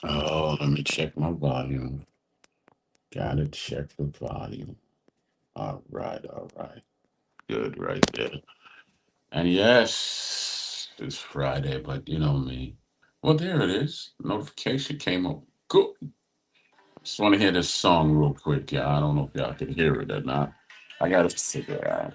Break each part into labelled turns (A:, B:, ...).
A: Oh, let me check my volume. Gotta check the volume. All right, all right. Good right there. And yes, it's Friday, but you know me. Well, there it is. Notification came up. Good. Just want to hear this song real quick, y'all. I don't know if y'all can hear it or not. I gotta figure it out.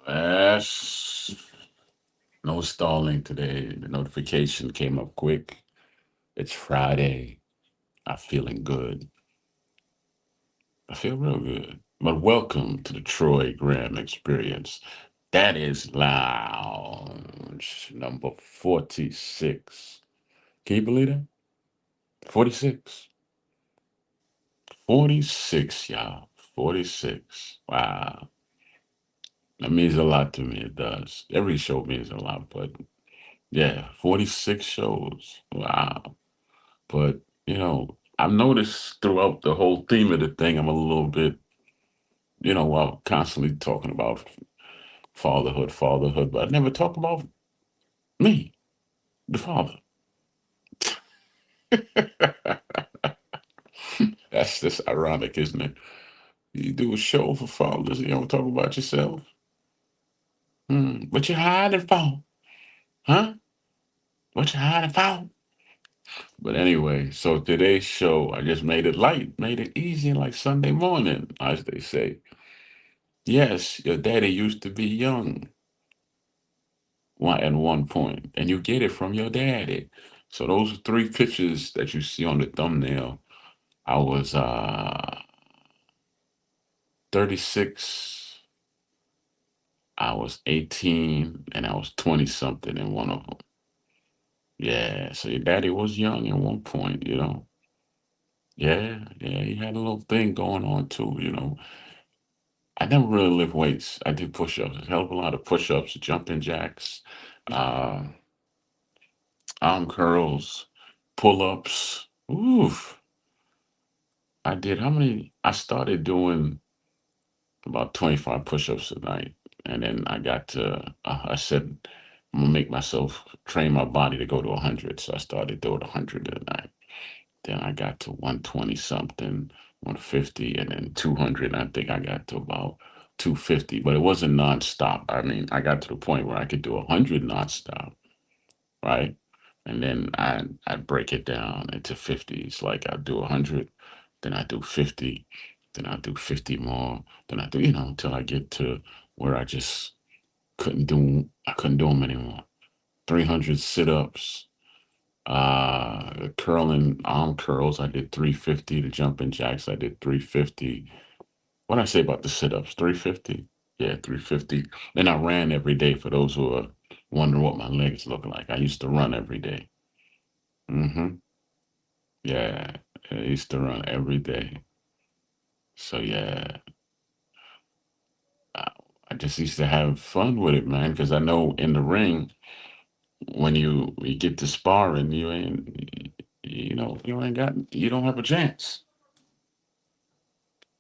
A: Yes. No stalling today. The notification came up quick. It's Friday. I'm feeling good. I feel real good. But welcome to the Troy Graham Experience. Daddies Lounge number 46. Can you believe that? 46. 46, y'all. 46. Wow. That means a lot to me. It does. Every show means a lot, but yeah, 46 shows. Wow. But, I've noticed throughout the whole theme of the thing, I'm a little bit, while constantly talking about fatherhood, but I never talk about me, the father. That's just ironic, isn't it? You do a show for fathers, you don't talk about yourself. What you hiding for? Huh? What you hiding for? But anyway, so today's show, I just made it light, made it easy like Sunday morning, as they say. Yes, your daddy used to be young at one point, and you get it from your daddy. So those three pictures that you see on the thumbnail, I was 36, I was 18, and I was 20 something in one of them. Yeah, so your daddy was young at one point. Yeah, yeah, he had a little thing going on too. I never really lift weights. I did push-ups, a hell of a lot of push-ups, jumping jacks, uh, arm curls, pull-ups. Oof. I did how many? I started doing about 25 push-ups a night. And then I said, I'm gonna make myself train my body to go to 100. So I started doing 100 a night. Then I got to 120 something, 150, and then 200. I think I got to about 250, but it wasn't nonstop. I mean, I got to the point where I could do 100 nonstop, right? And then I'd break it down into 50s. Like I'd do 100, then I do 50, then I do 50 more, then I do, until I get to where I couldn't do them anymore. 300 sit-ups, curling arm curls, I did 350. The jumping jacks, I did 350. What did I say about the sit-ups? 350? Yeah, 350. Then I ran every day for those who are wondering what my legs look like. I used to run every day. Mm-hmm. Yeah, I used to run every day. So yeah, I, I just used to have fun with it, man. Because I know in the ring, when you get to sparring, you don't have a chance.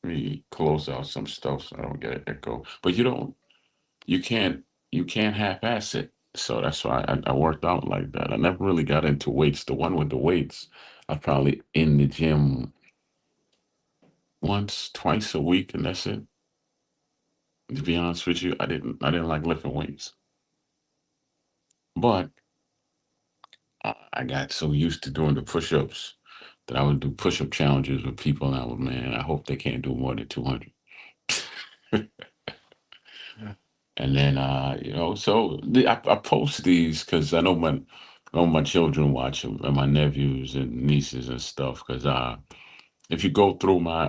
A: Let me close out some stuff so I don't get an echo. But you can't, you can't half-ass it. So that's why I worked out like that. I never really got into weights. The one with the weights, I probably in the gym once, twice a week, and that's it. To be honest with you, I didn't like lifting weights. But I got so used to doing the push-ups that I would do push-up challenges with people, and man, I hope they can't do more than 200. And then, so I post these because I know all my children watch them, and my nephews and nieces and stuff. Because if you go through my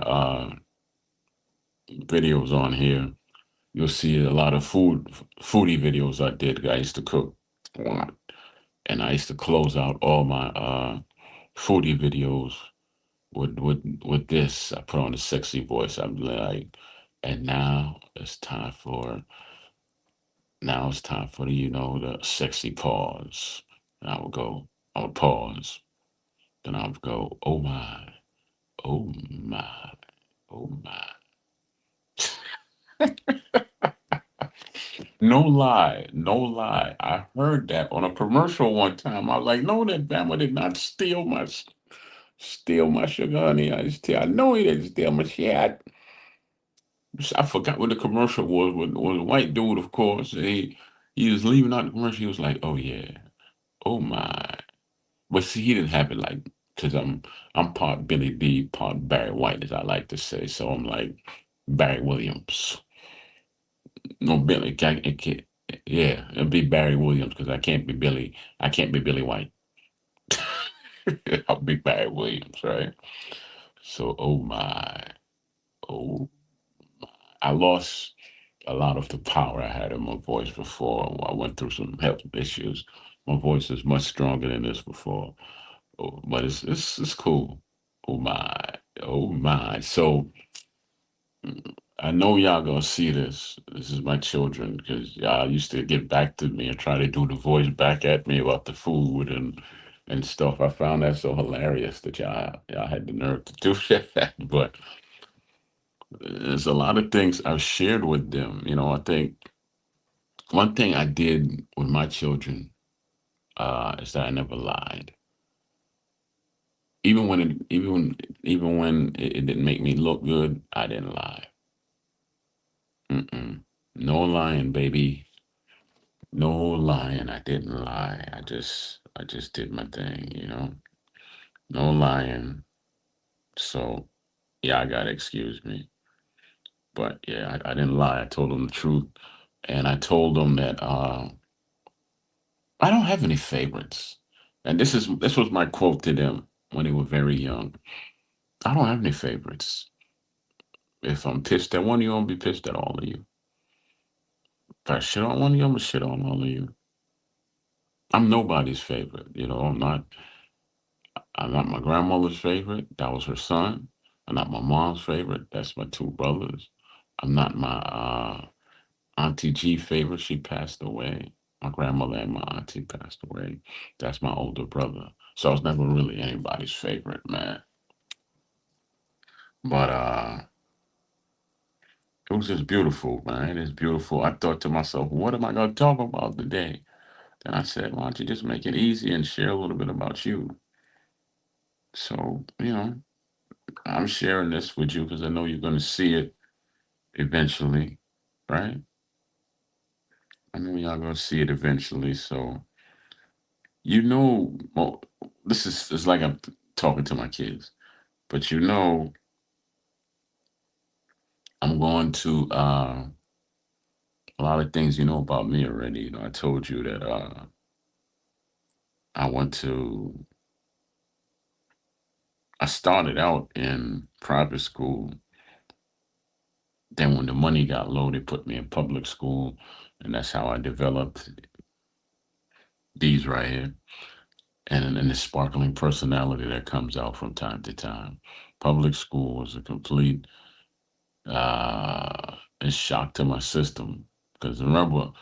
A: videos on here, you'll see a lot of foodie videos I did. I used to cook a lot, and I used to close out all my foodie videos with this. I put on a sexy voice. I'm like, and now it's time for the the sexy pause. And I would pause, then I would go, oh my, oh my. No lie, no lie. I heard that on a commercial one time. I was like, no, that Bama did not steal my sugar honey. I know he didn't steal my shit. I forgot what the commercial was. Was a white dude, of course. He was leaving out the commercial. He was like, "Oh yeah, oh my." But see, he didn't have it like because I'm part Billy B, part Barry White, as I like to say. So I'm like Barry Williams. No Billy. It can't, yeah, it'll be Barry Williams because I can't be Billy. I can't be Billy White. I'll be Barry Williams, right? So oh my, oh, I lost a lot of the power I had in my voice before. I went through some health issues. My voice is much stronger than this before. Oh, but it's cool. Oh my, oh my. So I know y'all gonna see this. This is my children because y'all used to get back to me and try to do the voice back at me about the food and stuff. I found that so hilarious that y'all had the nerve to do that. But there's a lot of things I've shared with them. I think one thing I did with my children is that I never lied. Even when it didn't make me look good, I didn't lie. Mm-mm. No lying, baby. No lying. I didn't lie. I just did my thing. No lying. So yeah, I gotta excuse me. But yeah, I didn't lie. I told them the truth. And I told them that I don't have any favorites. And this was my quote to them when they were very young. I don't have any favorites. If I'm pissed at one of you, I'm gonna be pissed at all of you. If I shit on one of you, I'm gonna shit on all of you. I'm nobody's favorite. I'm not my grandmother's favorite. That was her son. I'm not my mom's favorite. That's my two brothers. I'm not my Auntie G favorite. She passed away. My grandmother and my auntie passed away. That's my older brother. So I was never really anybody's favorite, man. But it was just beautiful, man. It's beautiful. I thought to myself, what am I gonna talk about today? Then I said, why don't you just make it easy and share a little bit about you? So, I'm sharing this with you because I know you're gonna see it eventually, right? I know y'all gonna see it eventually. So well, this is it's like I'm talking to my kids, but I'm going to a lot of things you know about me already. I told you that I went to I started out in private school. Then when the money got low, they put me in public school, and that's how I developed these right here. And the sparkling personality that comes out from time to time. Public school was a complete a shock to my system because remember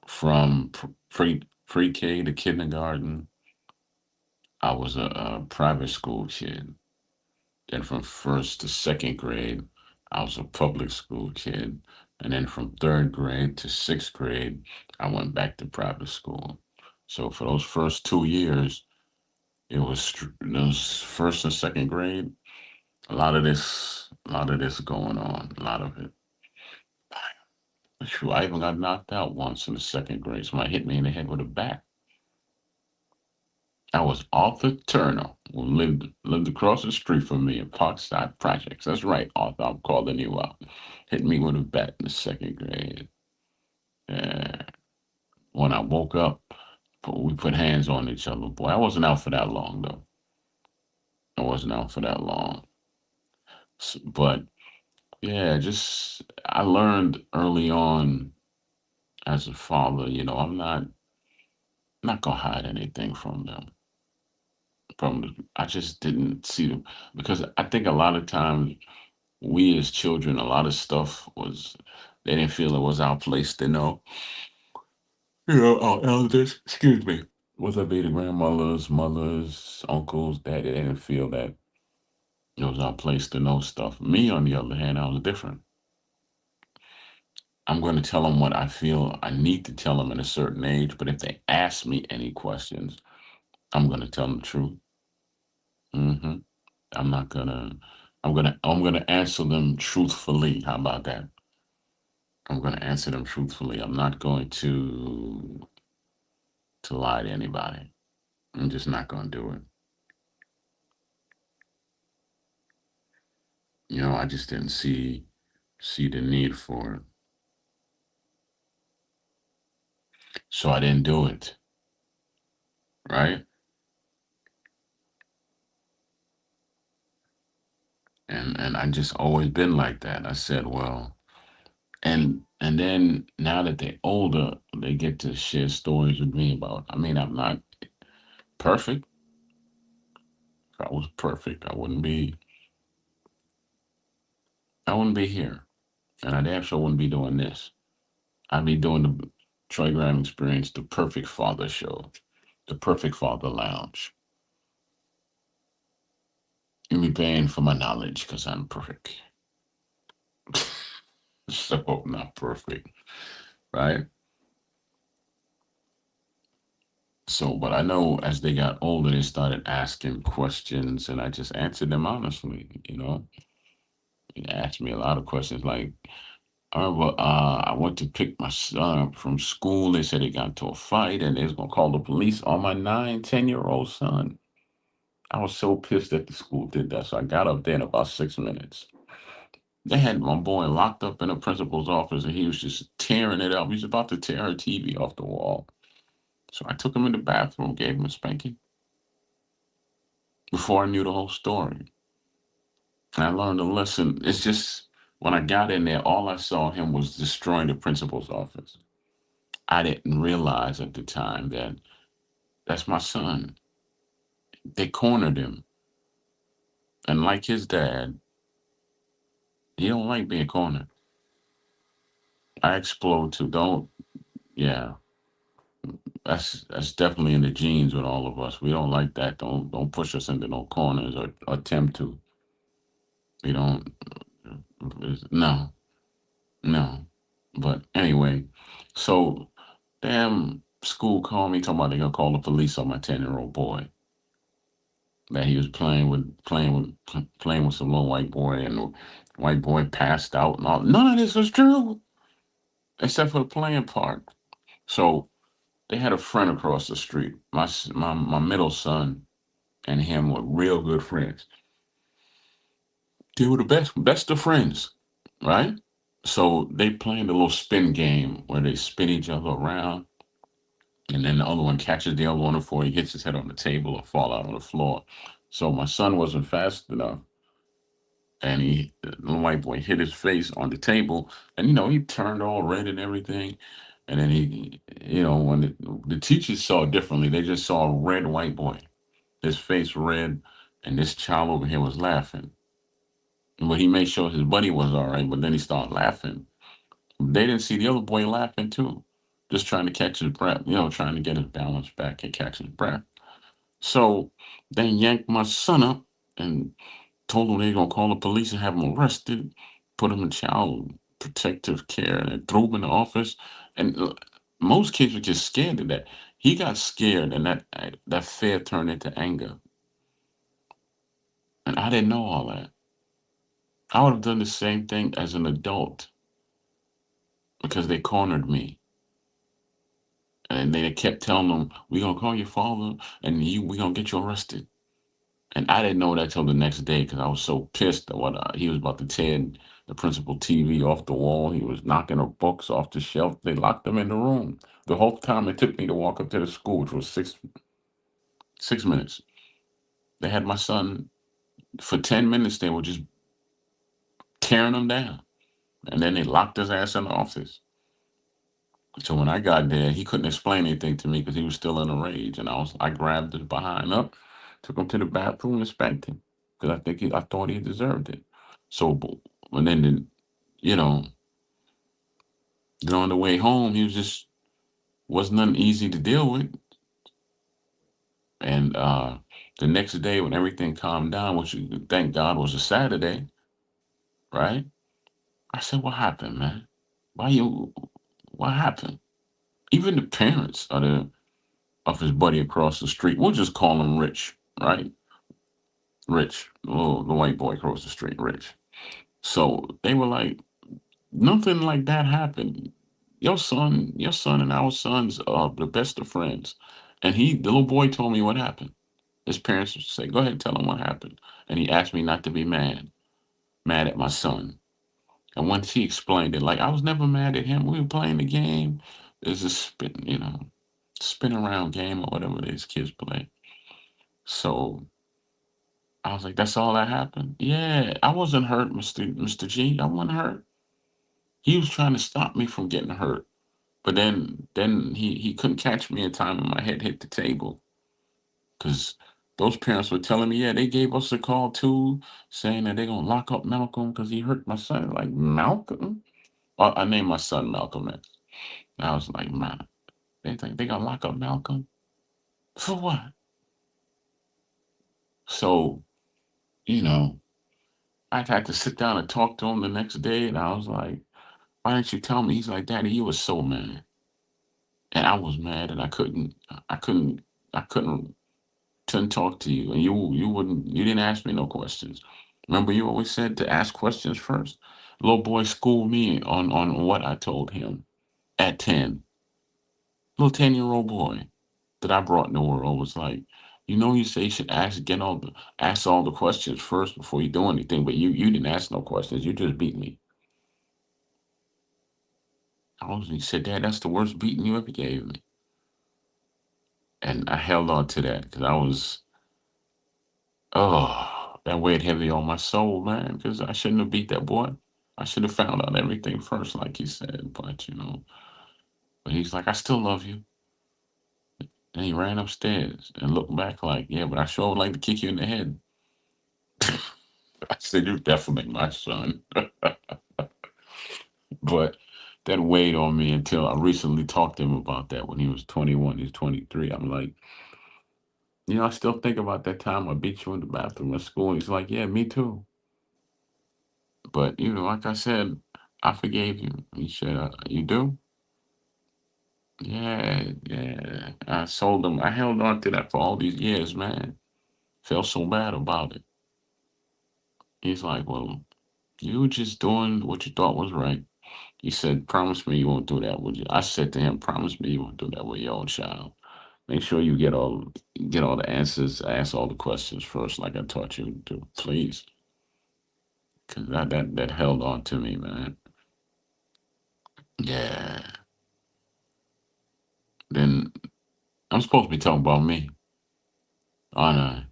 A: from pre-K to kindergarten, I was a private school kid. Then from first to second grade, I was a public school kid. And then from third grade to sixth grade, I went back to private school. So for those first 2 years, it was those first and second grade. A lot of this going on. A lot of it. True, I even got knocked out once in the second grade. Somebody hit me in the head with a bat. That was Arthur Turner, who lived across the street from me in Parkside Projects. That's right, Arthur. I'm calling you out. Hit me with a bat in the second grade. Yeah. When I woke up, we put hands on each other. Boy, I wasn't out for that long though. I wasn't out for that long. But yeah, just I learned early on as a father, I'm not gonna hide anything from them. I just didn't see them because I think a lot of times we as children, a lot of stuff was they didn't feel it was our place to know. Our elders, excuse me, whether it be the grandmothers, mothers, uncles, daddy, they didn't feel that it was our place to know stuff. Me, on the other hand, I was different. I'm going to tell them what I feel I need to tell them at a certain age, but if they ask me any questions, I'm going to tell them the truth. hmm I'm not gonna. I'm gonna answer them truthfully. How about that? I'm gonna answer them truthfully. I'm not going to lie to anybody. I'm just not gonna do it. I just didn't see the need for it, so I didn't do it. Right? And I just always been like that. I said, well, and then now that they're older, they get to share stories with me about. I mean, I'm not perfect. If I was perfect, I wouldn't be here, and I damn sure wouldn't be doing this. I'd be doing the Troy Graham Experience, the Perfect Father Show, the Perfect Father Lounge. You'd be paying for my knowledge because I'm perfect. So I'm not perfect, right? So, but I know as they got older, they started asking questions, and I just answered them honestly. They asked me a lot of questions. Like, I remember I went to pick my son up from school. They said he got into a fight, and they was gonna call the police on my 9, 10-year-old son. I was so pissed that the school did that. So I got up there in about 6 minutes. They had my boy locked up in the principal's office, and he was just tearing it up. He was about to tear her TV off the wall. So I took him in the bathroom, gave him a spanking before I knew the whole story. And I learned a lesson. It's just when I got in there, all I saw him was destroying the principal's office. I didn't realize at the time that that's my son. They cornered him. And like his dad, he don't like being cornered. I explode too. Don't, yeah. That's definitely in the genes with all of us. We don't like that. Don't push us into no corners or attempt to. We don't. No, no. But anyway, so damn school called me talking about they gonna call the police on my 10-year-old boy that he was playing with some little white boy, and the white boy passed out and all. None of this was true except for the playing part. So they had a friend across the street. My middle son and him were real good friends. They were the best of friends, right? So they playing a little spin game where they spin each other around, and then the other one catches the other one before he hits his head on the table or fall out on the floor. So my son wasn't fast enough, and the little white boy hit his face on the table, and he turned all red and everything. And then when the teachers saw it differently, they just saw a red white boy, his face red, and this child over here was laughing. But he made sure his buddy was all right, but then he started laughing. They didn't see the other boy laughing too, just trying to catch his breath, trying to get his balance back and catch his breath. So they yanked my son up and told him they were gonna call the police and have him arrested, put him in child protective care, and threw him in the office. And most kids were just scared of that. He got scared, and that fear turned into anger. And I didn't know all that. I would have done the same thing as an adult because they cornered me. And they kept telling them, "We gonna call your father, and we gonna get you arrested." And I didn't know that till the next day because I was so pissed at what he was about to tear the principal TV off the wall. He was knocking her books off the shelf. They locked him in the room. The whole time it took me to walk up to the school, which was 6 minutes. They had my son for 10 minutes. They were just tearing him down, and then they locked his ass in the office. So when I got there, he couldn't explain anything to me because he was still in a rage. And I grabbed his behind up, took him to the bathroom and spanked him because I thought he deserved it. So, and then, you know, then on the way home, he was just wasn't nothing easy to deal with. And the next day, when everything calmed down, which thank God was a Saturday, right? I said, "What happened, man? Why you? What happened?" Even the parents of his buddy across the street, we'll just call him Rich, right? Rich, the white boy across the street, Rich. So they were like, nothing like that happened. Your son and our sons are the best of friends. And the little boy told me what happened. His parents would say, go ahead, tell him what happened. And he asked me not to be mad at my son. And once he explained it, like I was never mad at him. We were playing the game. There's a spin around game or whatever these kids play. So I was like, that's all that happened? Yeah, I wasn't hurt, Mr. G. I wasn't hurt. He was trying to stop me from getting hurt. But then he couldn't catch me in time and my head hit the table. Because those parents were telling me, yeah, they gave us a call too, saying that they're gonna lock up Malcolm because he hurt my son. Like, Malcolm? I named my son Malcolm X. And I was like, man, they think they gonna lock up Malcolm? For what? So, you know, I had to sit down and talk to him the next day, and I was like, why didn't you tell me? He's like, Daddy, you were so mad. And I was mad and I couldn't I couldn't talk to you. And you didn't ask me no questions. Remember you always said to ask questions first? Little boy schooled me on what I told him at 10. Little 10-year-old boy that I brought in the world was like, you say you should ask all the questions first before you do anything, but you didn't ask no questions. You just beat me. He said, Dad, that's the worst beating you ever gave me. And I held on to that because that weighed heavy on my soul, man, because I shouldn't have beat that boy. I should have found out everything first, like he said. But he's like, I still love you. And he ran upstairs and looked back like, yeah, but I sure would like to kick you in the head. I said, you're definitely my son. But that weighed on me until I recently talked to him about that when he was 21, he's 23. I'm like, I still think about that time I beat you in the bathroom at school. He's like, yeah, me too. But, like I said, I forgave you. He said, you do? Yeah, yeah. I sold him. I held on to that for all these years, man. Felt so bad about it. He's like, well, you were just doing what you thought was right. He said, promise me you won't do that with you. I said to him, promise me you won't do that with your own child. Make sure you get all the answers, ask all the questions first, like I taught you to do, please. Cause that held on to me, man. Yeah. Then I'm supposed to be talking about me, aren't I?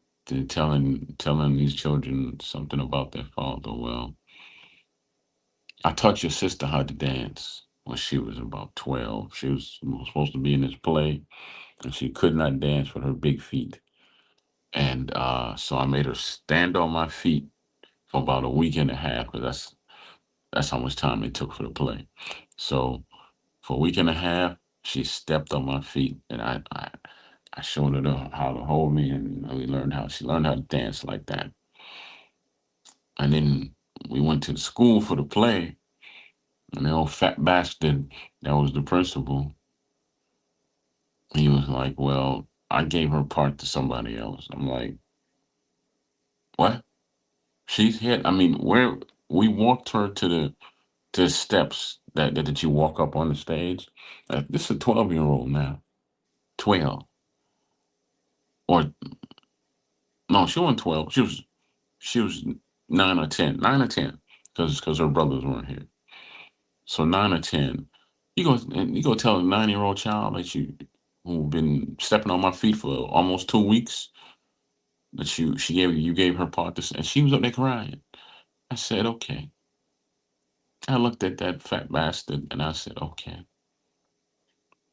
A: Telling these children something about their father. Well, I taught your sister how to dance when she was about 12. She was supposed to be in this play, and she could not dance with her big feet. And so I made her stand on my feet for about a week and a half, because that's how much time it took for the play. So for a week and a half, she stepped on my feet, and I showed her how to hold me, and she learned how to dance like that. And then we went to the school for the play, and the old fat bastard that was the principal, he was like, "Well, I gave her part to somebody else." I'm like, "What? She's hit? I mean, where we walked her to the steps that you walk up on the stage. This is a 12-year-old now, 12 or no, she wasn't 12. She was 9 or 10, 9 or 10, because her brothers weren't here. So 9 or 10, you go tell a 9-year-old child that you who been stepping on my feet for almost 2 weeks that you gave her part this, and she was up there crying. I said, okay. I looked at that fat bastard and I said, okay.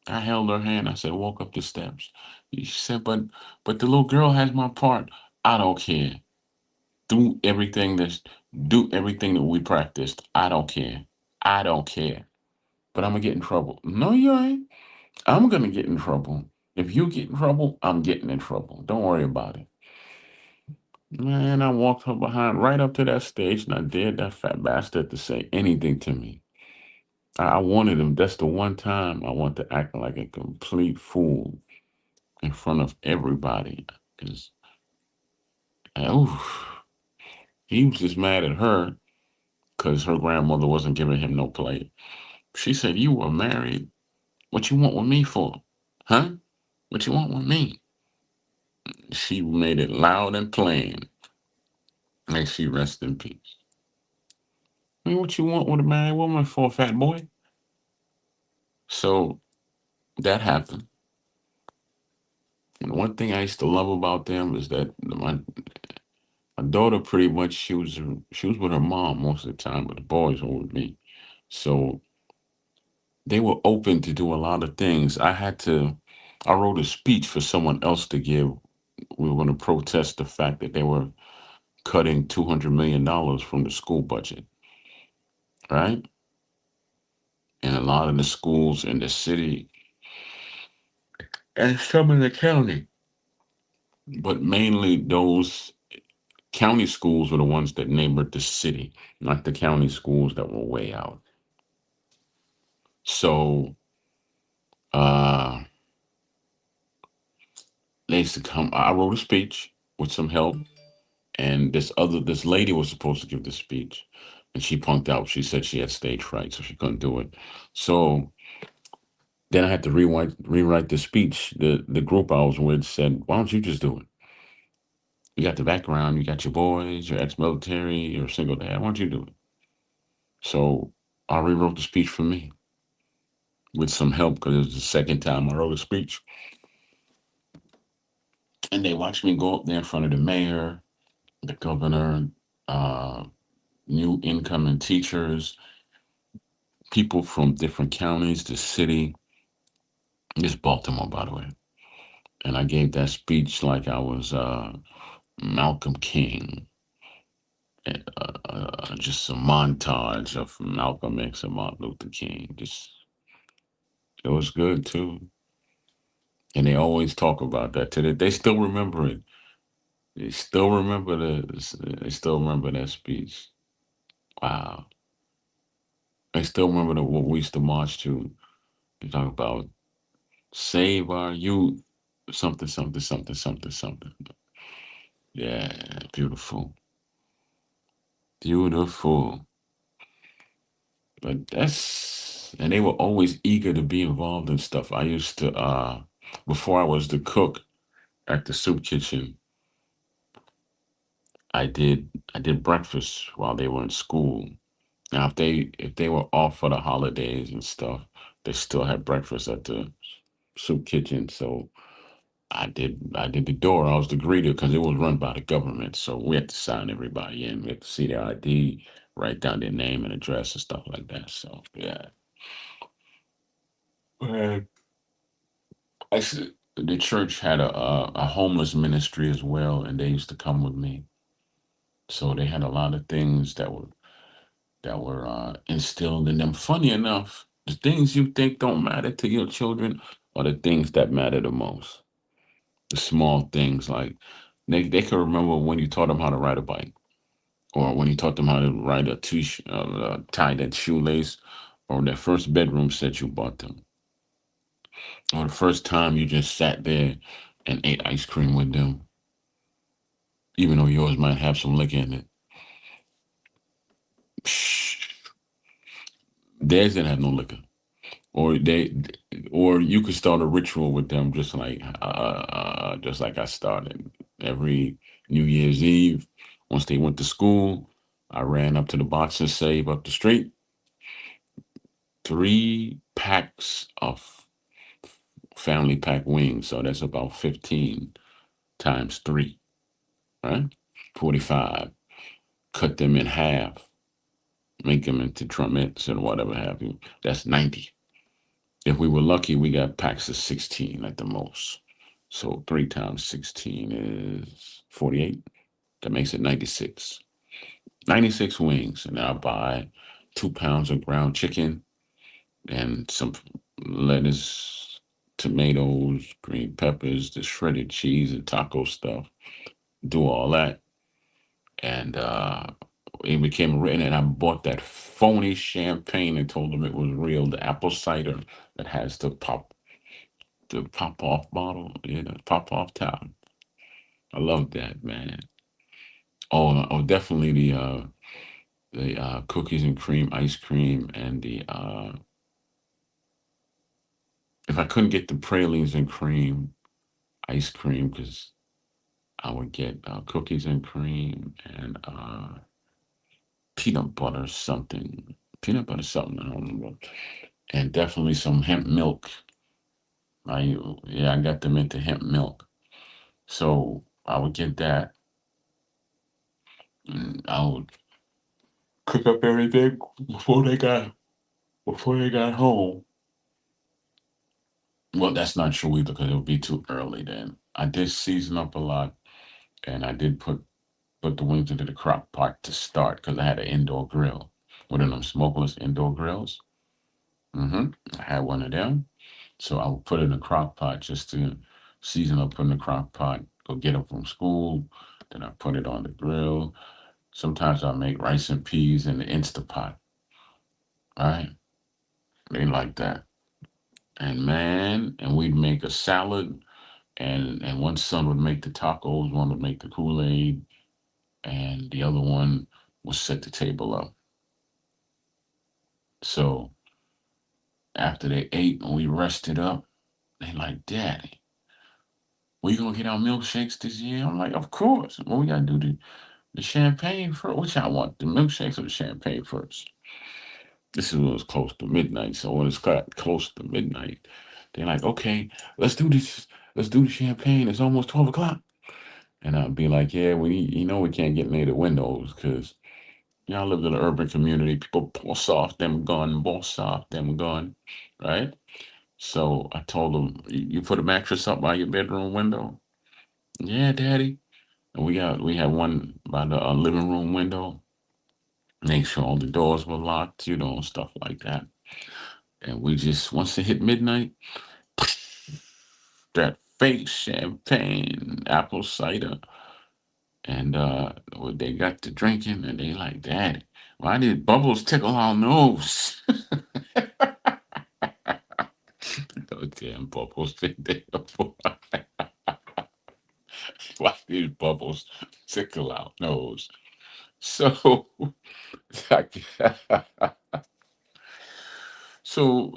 A: I held her hand. I said, walk up the steps. She said, but the little girl has my part. I don't care. Do everything that's do everything that we practiced. I don't care. I don't care. But I'm gonna get in trouble. No, you ain't. I'm gonna get in trouble. If you get in trouble, I'm getting in trouble. Don't worry about it. Man, I walked her behind right up to that stage and I dared that fat bastard to say anything to me. I wanted him. That's the one time I want to act like a complete fool in front of everybody. Because, oof, he was just mad at her because her grandmother wasn't giving him no play. She said, you were married. What you want with me for? Huh? What you want with me? She made it loud and plain. May she rest in peace. I mean, what you want with a married woman for, fat boy? So that happened. And one thing I used to love about them is that my daughter pretty much she was with her mom most of the time, but the boys were with me. So they were open to do a lot of things. I wrote a speech for someone else to give. We were going to protest the fact that they were cutting $200 million from the school budget, right? And a lot of the schools in the city and some in the county, but mainly those county schools were the ones that neighbored the city, not the county schools that were way out. So uh, they used to come. I wrote a speech with some help, and this lady was supposed to give the speech, and she punked out. She said she had stage fright, so she couldn't do it. So then I had to rewrite the speech. The group I was with said, "Why don't you just do it? You got the background, you got your boys, you're ex-military, you're a single dad. Why don't you do it?" So I rewrote the speech for me with some help because it was the second time I wrote a speech, and they watched me go up there in front of the mayor, the governor, uh, new incoming teachers, people from different counties, the city. This Baltimore, by the way. And I gave that speech like I was Malcolm King, just a montage of Malcolm X and Martin Luther King. Just it was good too, and they always talk about that today. They still remember it. They still remember They still remember that speech. Wow. They still remember what we used to march to. They talk about save our youth, something, something, something, something, something. Yeah, beautiful, beautiful. But and they were always eager to be involved in stuff. I used to, before I was the cook at the soup kitchen, I did breakfast while they were in school. Now, if they were off for the holidays and stuff, they still had breakfast at the soup kitchen. So I did the door. I was the greeter because it was run by the government. So we had to sign everybody in. We had to see their ID, write down their name and address and stuff like that. So yeah. Uh, the church had a homeless ministry as well, and they used to come with me. So they had a lot of things that were instilled in them. Funny enough, the things you think don't matter to your children are the things that matter the most. The small things like they can remember when you taught them how to ride a bike, or when you taught them how to ride tie that shoelace, or that first bedroom set you bought them, or the first time you just sat there and ate ice cream with them, even though yours might have some liquor in it. Psh, theirs didn't have no liquor. Or or you could start a ritual with them, just like I started every New Year's Eve. Once they went to school, I ran up to the box and save up the street 3 packs of family pack wings. So that's about 15 times three, right? 45. Cut them in half, make them into trumpets and whatever have you. That's 90. If we were lucky, we got packs of 16 at the most. So 3 times 16 is 48. That makes it 96. 96 wings. And I'll buy 2 pounds of ground chicken and some lettuce, tomatoes, green peppers, the shredded cheese and taco stuff. Do all that. And it became written, and I bought that phony champagne and told them it was real, the apple cider that has the pop off bottle, pop off top. I love that, man. Oh, definitely the cookies and cream ice cream and the if I couldn't get the pralines and cream ice cream, because I would get cookies and cream and peanut butter something, I don't remember, and definitely some hemp milk. I Yeah, I got them into hemp milk, so I would get that. And I would cook up everything before they got home. Well, that's not true either because it would be too early then. I did season up a lot, and I did put the wings into the crock pot to start because I had an indoor grill, one of them smokeless indoor grills. I had one of them, so I would put it in the crock pot just to season up, put in the crock pot, go get them from school. Then I put it on the grill. Sometimes I make rice and peas in the Instapot. All right, they like that. And man, and we'd make a salad, and one son would make the tacos, one would make the Kool Aid, and the other one would set the table up. So after they ate and we rested up, they like, Daddy, we gonna get our milkshakes this year? I'm like, of course. Well, we gotta do the champagne first. Which I want, the milkshakes or the champagne first? This is when it was close to midnight. So when it's got close to midnight, they're like, okay, let's do this. Let's do the champagne. It's almost 12 o'clock. And I'd be like, yeah, we can't get near the windows because I lived in an urban community. People boss off them gun, boss off them gun, right? So I told them, you put a mattress up by your bedroom window? Yeah, daddy. And we had one by the living room window. Make sure all the doors were locked, stuff like that. And we just once it hit midnight, that fake champagne, apple cider, and they got to drinking, and they like, Daddy, why did bubbles tickle our nose? Those damn bubbles, why did bubbles tickle our nose? So, like, so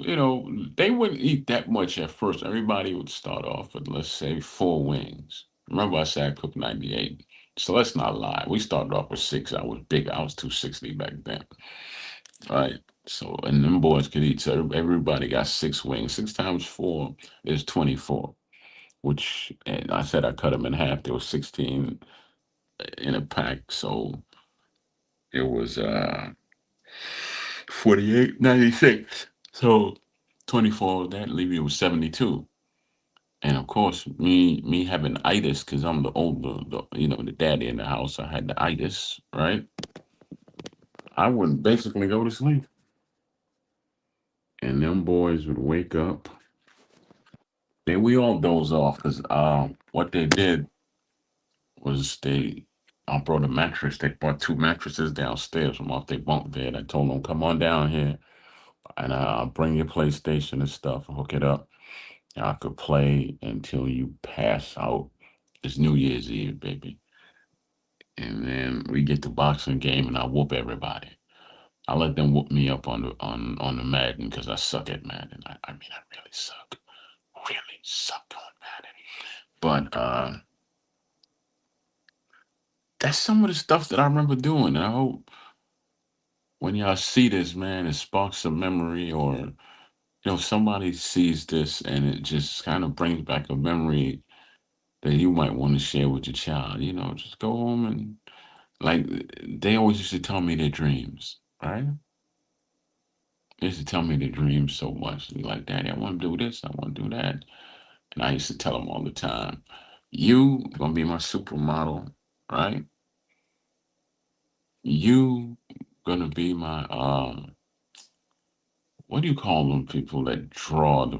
A: they wouldn't eat that much at first. Everybody would start off with, let's say, 4 wings. Remember, I said I cooked 98. So let's not lie. We started off with six. I was big. I was 260 back then. All right. So, and them boys could eat. So everybody got 6 wings. 6 times 4 is 24, which, and I said I cut them in half. There was 16 in a pack. So it was 48, 96. So 24 of that leave you with 72. And of course, me having itis because I'm the older, the daddy in the house. I had the itis, right? I would basically go to sleep, and them boys would wake up. Then we all doze off because what they did was I brought a mattress. They brought 2 mattresses downstairs from off their bunk bed. I told them, come on down here, and I'll bring your PlayStation and stuff, hook it up. I could play until you pass out. It's New Year's Eve, baby. And then we get the boxing game, and I whoop everybody. I let them whoop me up on the Madden because I suck at Madden. I mean, I really suck on Madden. But that's some of the stuff that I remember doing, and I hope. when y'all see this, man, it sparks a memory, or somebody sees this and it just kind of brings back a memory that you might want to share with your child. Just go home and, like, they always used to tell me their dreams, right? They used to tell me their dreams so much. They're like, Daddy, I want to do this, I want to do that. And I used to tell them all the time, you gonna be my supermodel, right? You gonna be my what do you call them people that draw the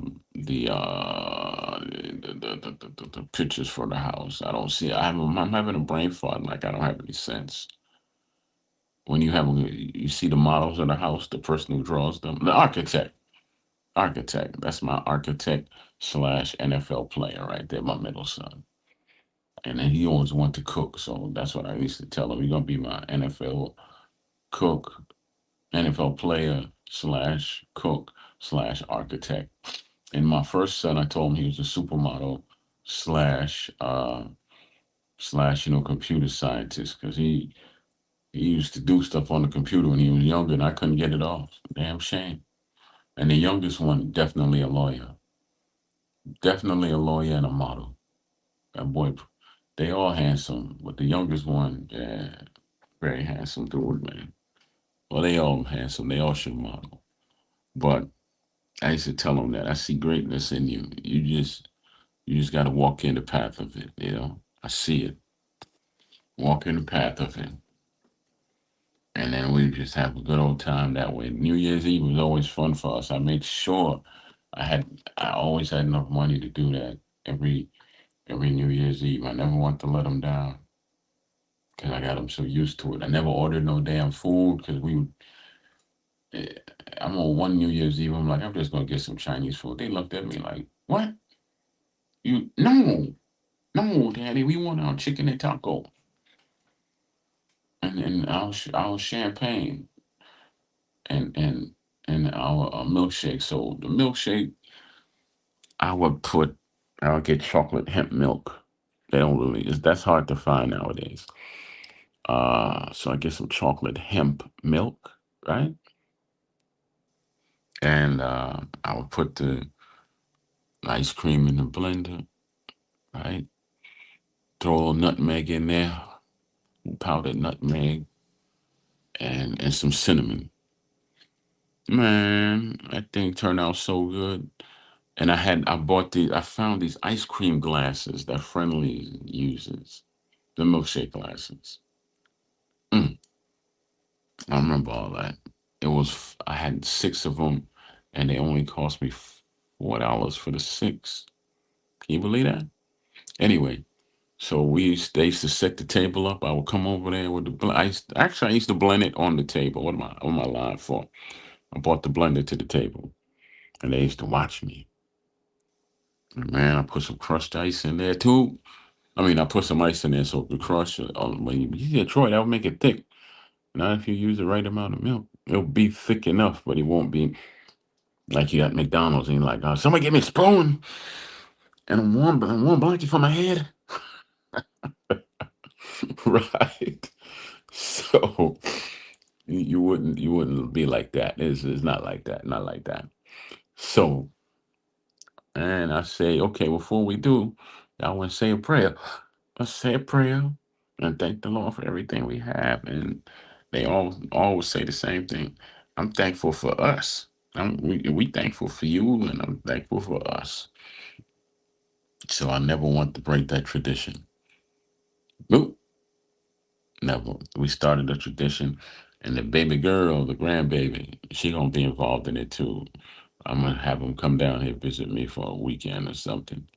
A: pictures for the house? I don't see. I'm having a brain fart. Like I don't have any sense. When you see the models of the house, the person who draws them, the architect. Architect. That's my architect slash NFL player right there, my middle son. And then he always wanted to cook, so that's what I used to tell him. You're gonna be my NFL cook, NFL player slash cook slash architect. And my first son, I told him he was a supermodel slash computer scientist, because he used to do stuff on the computer when he was younger, and I couldn't get it off. Damn shame. And the youngest one, definitely a lawyer, definitely a lawyer and a model. That boy, they all handsome, but the youngest one, yeah, very handsome dude, man. Well, they all handsome. They all should model. But I used to tell them that I see greatness in you. You just got to walk in the path of it. I see it. Walk in the path of it, and then we just have a good old time that way. New Year's Eve was always fun for us. I made sure I always had enough money to do that every New Year's Eve. I never want to let them down because I got them so used to it. I never ordered no damn food because eh, I'm on one New Year's Eve. I'm like, I'm just gonna get some Chinese food. They looked at me like, what? You no, no, Daddy, we want our chicken and taco and our champagne and our milkshake. So the milkshake, I would put, I would get chocolate hemp milk. They don't really, that's hard to find nowadays. So I get some chocolate hemp milk, right? And I would put the ice cream in the blender, right? Throw a little nutmeg in there, powdered nutmeg, and some cinnamon. Man, that thing turned out so good. And I found these ice cream glasses that Friendly uses, the milkshake glasses. Mm, I remember all that. I had six of them, and they only cost me $4 for the six. Can you believe that? Anyway, so they used to set the table up. I would come over there with the actually I used to blend it on the table. What am I lying for? I brought the blender to the table, and they used to watch me. And man, I put some crushed ice in there too. I mean, I put some ice in there so it could crush it. When you get Troy, that would make it thick. Not if you use the right amount of milk. It'll be thick enough, but it won't be like you at McDonald's and you're like, somebody give me a spoon and a warm blanket for my head. Right. So you wouldn't be like that. It's not like that. Not like that. So, and I say, okay, before we do, I want to say a prayer. Let's say a prayer and thank the Lord for everything we have. And they all always say the same thing. I'm thankful for us. We thankful for you, and I'm thankful for us. So I never want to break that tradition. Nope, never. We started a tradition, and the baby girl, the grandbaby, she gonna be involved in it too. I'm gonna have them come down here visit me for a weekend or something,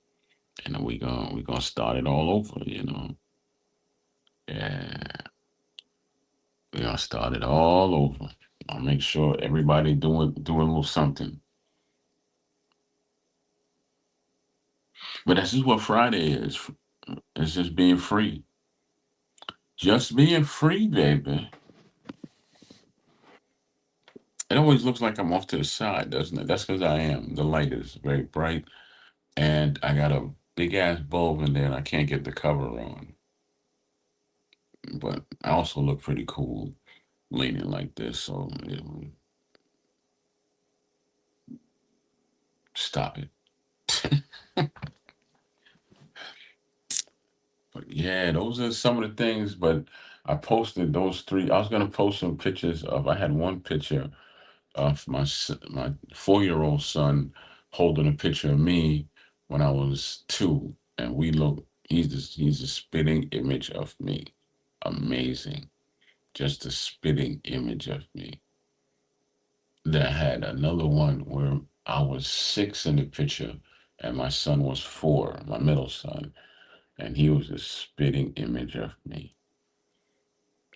A: and then we gonna start it all over. Yeah, we gonna start it all over. I'll make sure everybody doing a little something. But that's just what Friday is. It's just being free. Just being free, baby. It always looks like I'm off to the side, doesn't it? That's because I am. The light is very bright, and I got a big ass bulb in there, and I can't get the cover on. But I also look pretty cool. leaning like this, so stop it. But yeah, those are some of the things. But I posted those three. I was gonna post some pictures of. I had one picture of my 4-year-old son holding a picture of me when I was 2, and we look. He's a spitting image of me. Amazing, just a spitting image of me. Then I had another one where I was 6 in the picture, and my son was 4, my middle son, and he was a spitting image of me.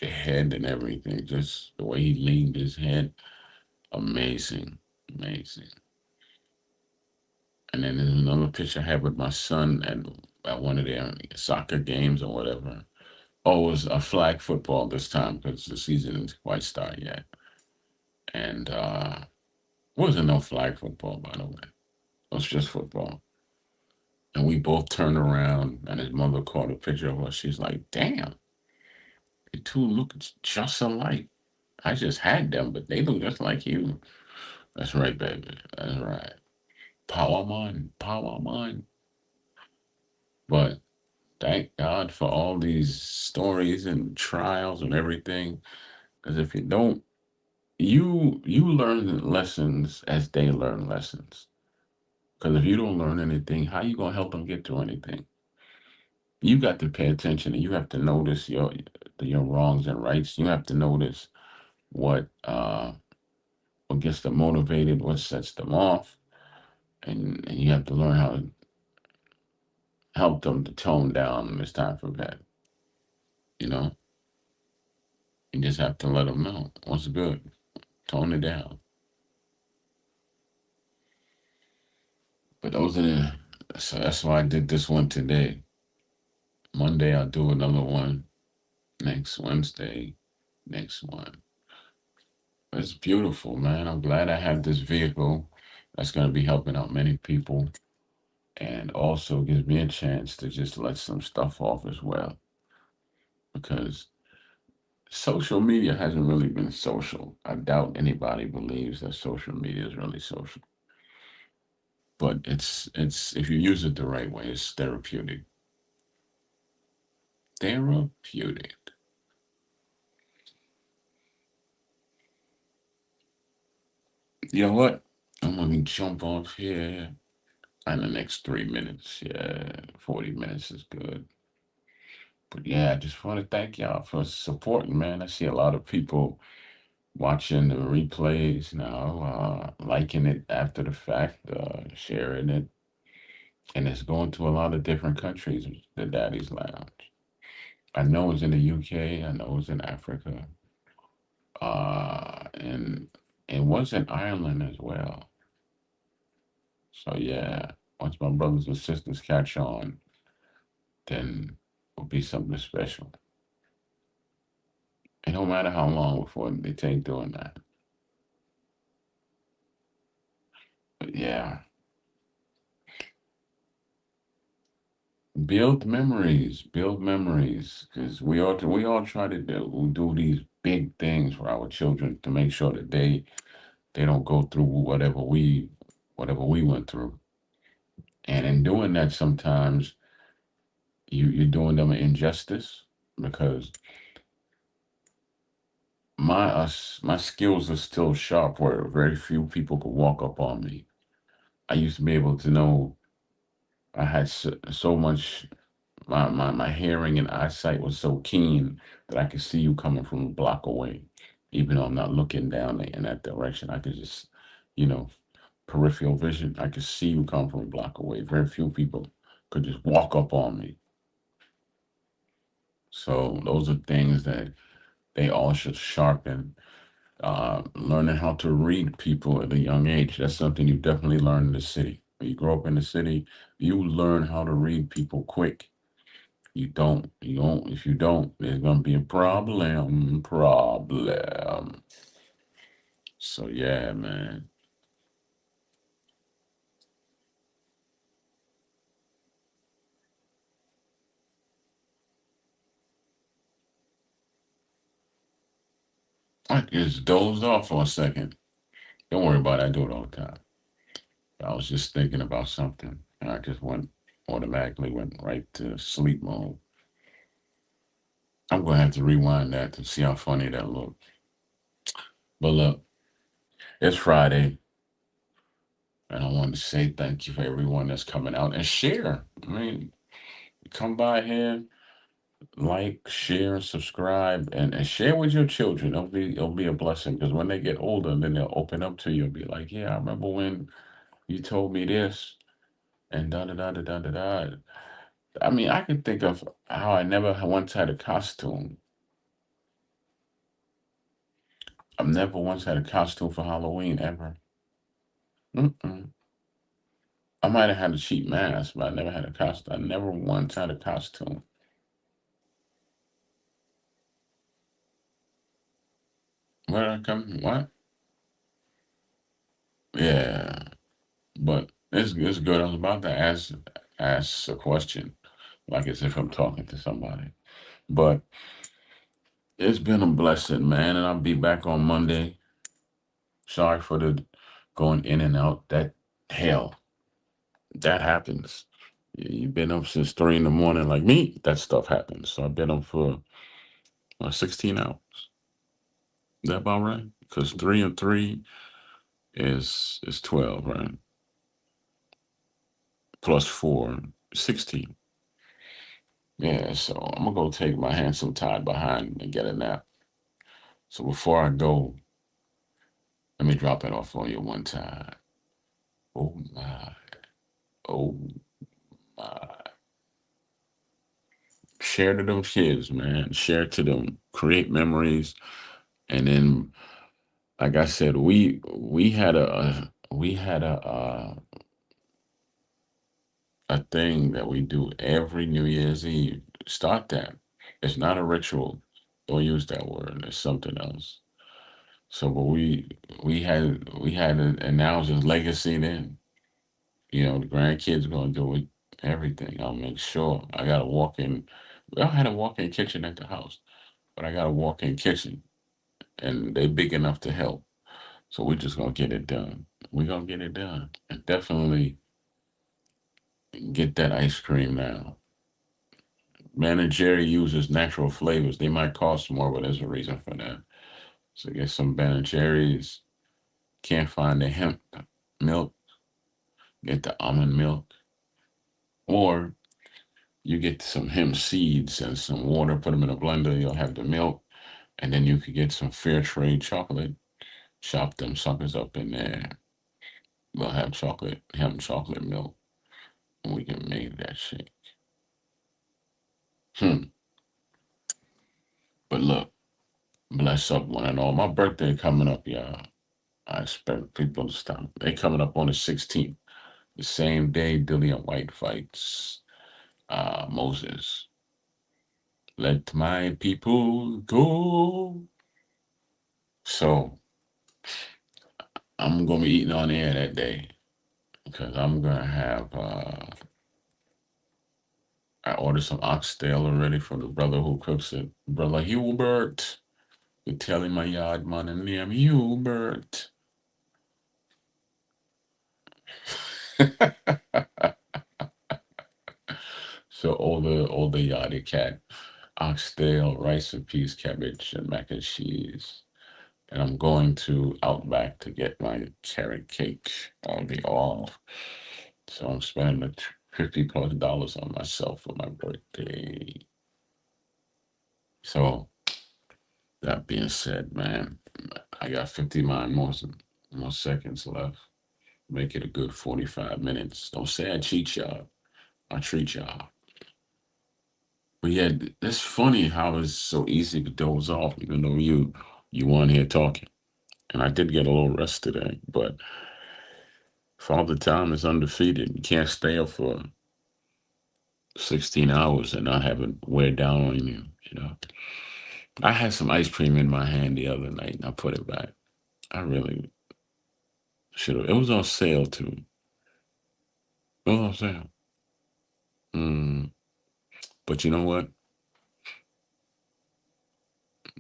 A: The head and everything, just the way he leaned his head, amazing, amazing. And then there's another picture I had with my son at one of their soccer games or whatever. Oh, it was a flag football this time because the season isn't quite started yet. And wasn't no flag football, by the way. It was just football. And we both turned around, and his mother caught a picture of us. She's like, "Damn, you two look just alike. I just had them, but they look just like you." That's right, baby. That's right. Power man, power man. But thank God for all these stories and trials and everything. Because if you don't, you learn lessons as they learn lessons. Because if you don't learn anything, how you gonna help them get through anything? You got to pay attention, and you have to notice your wrongs and rights. You have to notice what gets them motivated, what sets them off, and you have to learn how to help them to tone down when it's time for bed. You know, you just have to let them know what's good, tone it down. But those are the so that's why I did this one today. Monday I'll do another one. Next Wednesday, next one. It's beautiful, man. I'm glad I have this vehicle that's going to be helping out many people and also gives me a chance to just let some stuff off as well because social media hasn't really been social. I doubt anybody believes that social media is really social, but it's if you use it the right way, it's therapeutic. Therapeutic. You know what? I'm gonna jump off here in the next 3 minutes. Yeah, 40 minutes is good. But yeah, I just want to thank y'all for supporting, man. I see a lot of people watching the replays now, liking it after the fact, sharing it, and it's going to a lot of different countries. The Daddies Lounge. I know it's in the UK. I know it's in Africa, and it was in Ireland as well. So yeah, once my brothers and sisters catch on, then it'll be something special. It don't matter how long before they take doing that. But yeah, build memories, because we all try to do these big things for our children to make sure that they don't go through whatever we went through. And in doing that, sometimes you're doing them an injustice because my skills are still sharp where very few people could walk up on me. I used to be able to know I had so much. My hearing and eyesight was so keen that I could see you coming from a block away, even though I'm not looking down in that direction. I could just, you know, peripheral vision. I could see you come from a block away. Very few people could just walk up on me. So those are things that they all should sharpen. Learning how to read people at a young age. That's something you definitely learn in the city. When you grow up in the city, you learn how to read people quick. You don't. If you don't, there's gonna be a problem. Problem. So yeah, man. I just dozed off for a second. Don't worry about it. I do it all the time. I was just thinking about something, and I just automatically went right to sleep mode. I'm gonna have to rewind that to see how funny that looked. But look, it's Friday, and I wanted to say thank you for everyone that's coming out and share. I mean, come by here, like, share, subscribe, and share with your children. It'll be a blessing because when they get older, then they'll open up to you and be like, "Yeah, I remember when you told me this." And da da da da da da da. I mean, I can think of how I never once had a costume. I've never once had a costume for Halloween ever. Mm-mm. I might have had a cheap mask, but I never had a costume. I never once had a costume. Where did I come? What? Yeah, but it's good. I was about to ask a question, like as if I'm talking to somebody. But it's been a blessing, man, and I'll be back on Monday. Sorry for the going in and out. That hell, that happens. You've been up since 3 in the morning, like me. That stuff happens. So I've been up for 16 hours. Is that about right? Because 3 and 3 is 12, right? Plus 4, 16. Yeah, so I'm gonna go take my handsome tied behind and get a nap. So before I go, let me drop it off on you one time. Oh my, oh my. Share to them kids, man. Share to them. Create memories. And then, like I said, we had a thing that we do every New Year's Eve. Start that. It's not a ritual. Don't use that word. It's something else. So, but we had it, and now it's just legacy. Then the grandkids gonna do it. Everything. I'll make sure. I got a walk-in. We all had a walk-in kitchen at the house, but I got a walk-in kitchen, and they big enough to help. So we're just gonna get it done. We're gonna get it done, and definitely get that ice cream now. Ben and Jerry uses natural flavors. They might cost more, but there's a reason for that. So get some Ben and Jerry's. Can't find the hemp milk, get the almond milk, or you get some hemp seeds and some water. Put them in a blender. You'll have the milk, and then you could get some fair trade chocolate. Chop them suckers up in there. We'll have hemp chocolate milk, and we can make that shit. Hmm. But look, bless up one and all. My birthday coming up, y'all. I expect people to stop. They coming up on the 16th, the same day Dillian White fights Moses. Let my people go. So I'm gonna be eating on air that day because I'm gonna have. I ordered some oxtail already from the brother who cooks it, brother Hubert. You tell him my yard man and name Hubert. So all the yardie cat, oxtail, rice and peas, cabbage, and mac and cheese. And I'm going to Outback to get my carrot cake on the off. So I'm spending the $50+ on myself for my birthday. So that being said, man, I got 59 more seconds left. Make it a good 45 minutes. Don't say I cheat y'all. I treat y'all. But yeah, it's funny how it's so easy to doze off, even though you weren't here talking. And I did get a little rest today, but Father Time is undefeated. You can't stay up for 16 hours and not have it wear down on you. You know, I had some ice cream in my hand the other night, and I put it back. I really should have. It was on sale too. It was on sale. Mm, but you know what?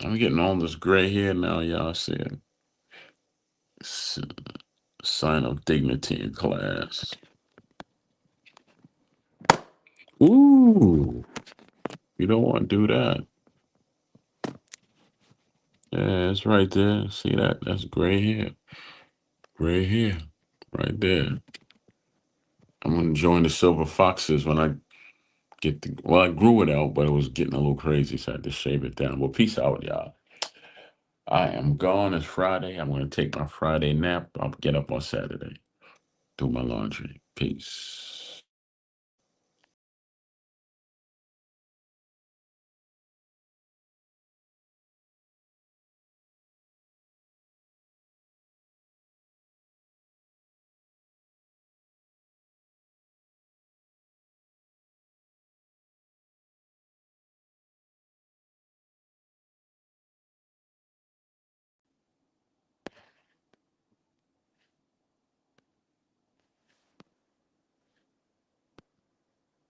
A: I'm getting all this gray hair now, y'all see it. S- Sign of dignity in class. Ooh, you don't want to do that. Yeah, it's right there. See that? That's gray hair. Gray hair. Right there. I'm gonna join the Silver Foxes when I get the. Well, I grew it out, but it was getting a little crazy, so I had to shave it down. Well, peace out, y'all. I am gone. It's Friday. I'm gonna take my Friday nap. I'll get up on Saturday. Do my laundry. Peace.